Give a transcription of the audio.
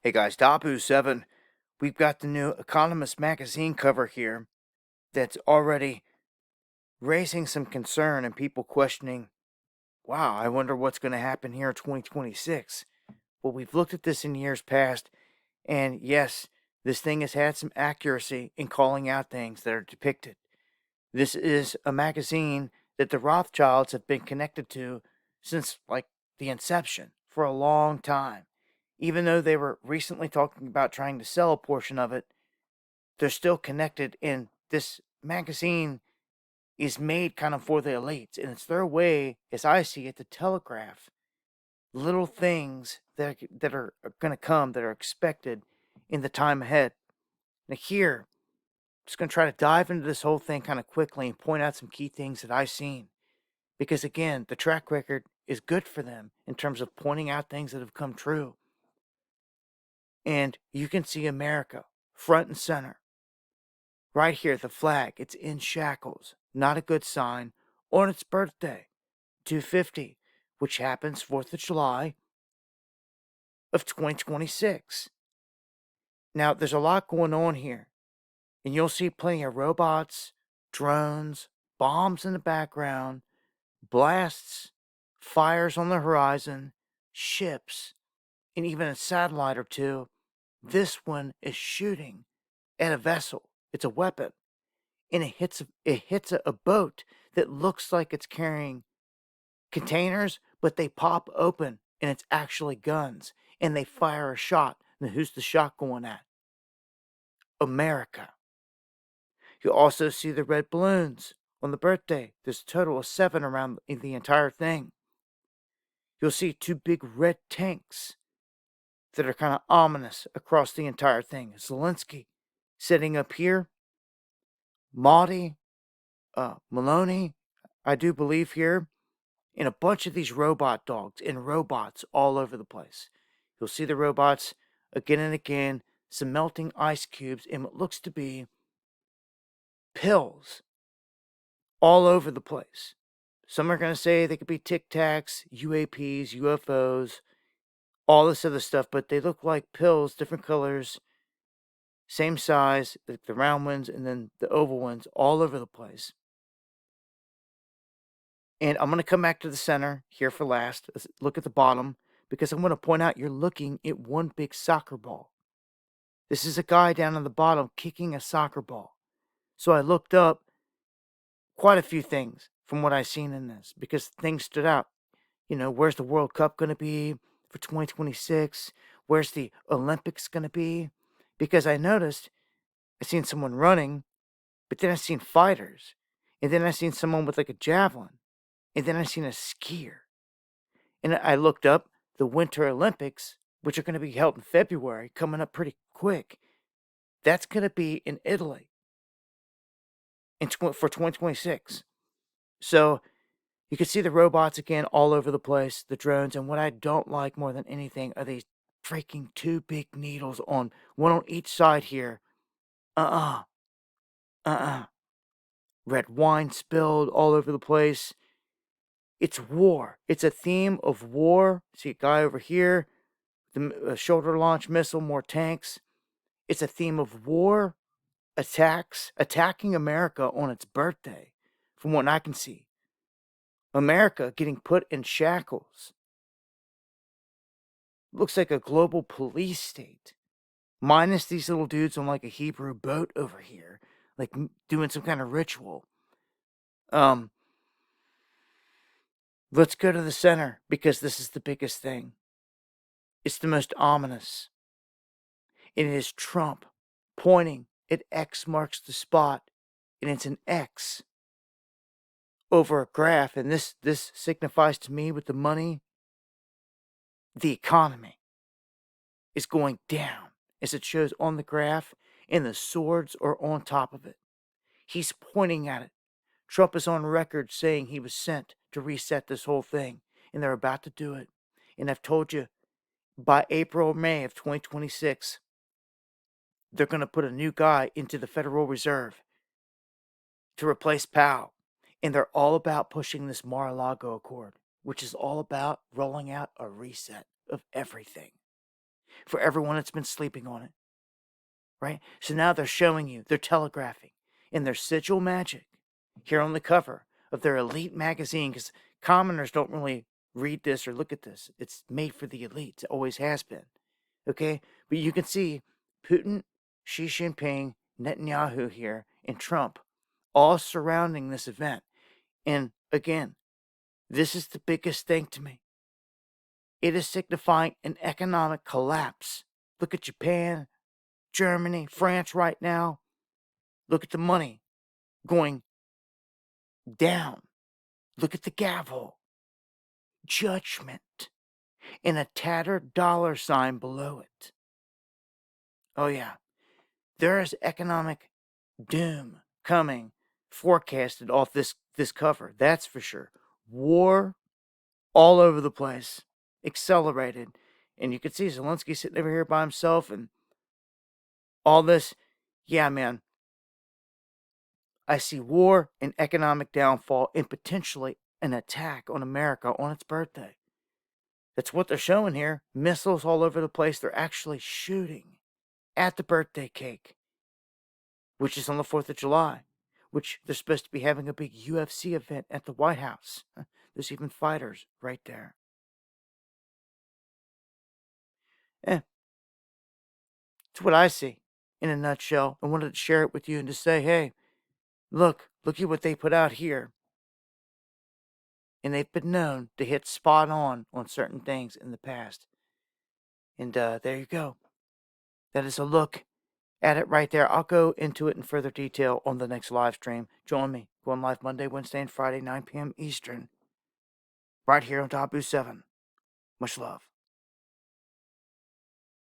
Hey guys, Dabu7. We've got the new Economist magazine cover here that's already raising some concern and people questioning, wow, I wonder what's going to happen here in 2026. Well, we've looked at this in years past, and yes, this thing has had some accuracy in calling out things that are depicted. This is a magazine that the Rothschilds have been connected to since, like, the inception for a long time. Even though they were recently talking about trying to sell a portion of it, they're still connected, and this magazine is made kind of for the elites, and it's their way, as I see it, to telegraph little things that are going to come, that are expected in the time ahead. Now here, I'm just going to try to dive into this whole thing kind of quickly and point out some key things that I've seen. Because again, the track record is good for them in terms of pointing out things that have come true. And you can see America front and center. Right here, the flag, it's in shackles. Not a good sign. On its birthday, 250, which happens 4th of July of 2026. Now, there's a lot going on here. And you'll see plenty of robots, drones, bombs in the background, blasts, fires on the horizon, ships, and even a satellite or two. This one is shooting at a vessel. It's a weapon. And it hits a boat that looks like it's carrying containers, but they pop open and it's actually guns. And they fire a shot. And who's the shot going at? America. You'll also see the red balloons on the birthday. There's a total of 7 around the entire thing. You'll see 2 big red tanks that are kind of ominous across the entire thing. Zelensky sitting up here. Mahdi, Maloney, I do believe here, and a bunch of these robot dogs and robots all over the place. You'll see the robots again and again, some melting ice cubes, and what looks to be pills all over the place. Some are going to say they could be Tic Tacs, UAPs, UFOs, all this other stuff, but they look like pills, different colors, same size, like the round ones and then the oval ones, all over the place. And I'm going to come back to the center here for last. Let's look at the bottom, because I'm going to point out you're looking at one big soccer ball. This is a guy down on the bottom kicking a soccer ball. So I looked up quite a few things from what I've seen in this, because things stood out. You know, where's the World Cup going to be for 2026? Where's the Olympics going to be? Because I noticed I seen someone running, but then I seen fighters. And then I seen someone with like a javelin. And then I seen a skier. And I looked up the Winter Olympics, which are going to be held in February, coming up pretty quick. That's going to be in Italy for 2026. So you can see the robots again all over the place, the drones. And what I don't like more than anything are these freaking 2 big needles on one on each side here. Red wine spilled all over the place. It's war. It's a theme of war. See a guy over here, the shoulder launch missile, more tanks. It's a theme of war, attacking America on its birthday, from what I can see. America getting put in shackles. Looks like a global police state. Minus these little dudes on like a Hebrew boat over here, like doing some kind of ritual. Let's go to the center, because this is the biggest thing. It's the most ominous. It is Trump pointing at X marks the spot, and it's an X over a graph, and this signifies to me with the money, the economy is going down, as it shows on the graph, and the swords are on top of it. He's pointing at it. Trump is on record saying he was sent to reset this whole thing, and they're about to do it. And I've told you, by April or May of 2026, they're going to put a new guy into the Federal Reserve to replace Powell. And they're all about pushing this Mar-a-Lago Accord, which is all about rolling out a reset of everything. for everyone that's been sleeping on it, right? So now they're showing you, they're telegraphing in their sigil magic here on the cover of their elite magazine, because commoners don't really read this or look at this. It's made for the elites. It always has been. Okay? But you can see Putin, Xi Jinping, Netanyahu here, and Trump all surrounding this event. And again, this is the biggest thing to me. It is signifying an economic collapse. Look at Japan, Germany, France right now. Look at the money going down. Look at the gavel. Judgment. And a tattered dollar sign below it. Oh, yeah. There is economic doom coming, forecasted off this cover. That's for sure. War all over the place. Accelerated. And you can see Zelensky sitting over here by himself and all this. Yeah, man. I see war and economic downfall and potentially an attack on America on its birthday. That's what they're showing here. Missiles all over the place. They're actually shooting at the birthday cake, which is on the 4th of July, which they're supposed to be having a big UFC event at the White House. There's even fighters right there. It's what I see in a nutshell. I wanted to share it with you and to say, hey, look at what they put out here. And they've been known to hit spot on certain things in the past. And there you go. That is a look at it right there. I'll go into it in further detail on the next live stream. Join me. Going live Monday, Wednesday, and Friday, 9 p.m. Eastern. Right here on Tabu 7. Much love.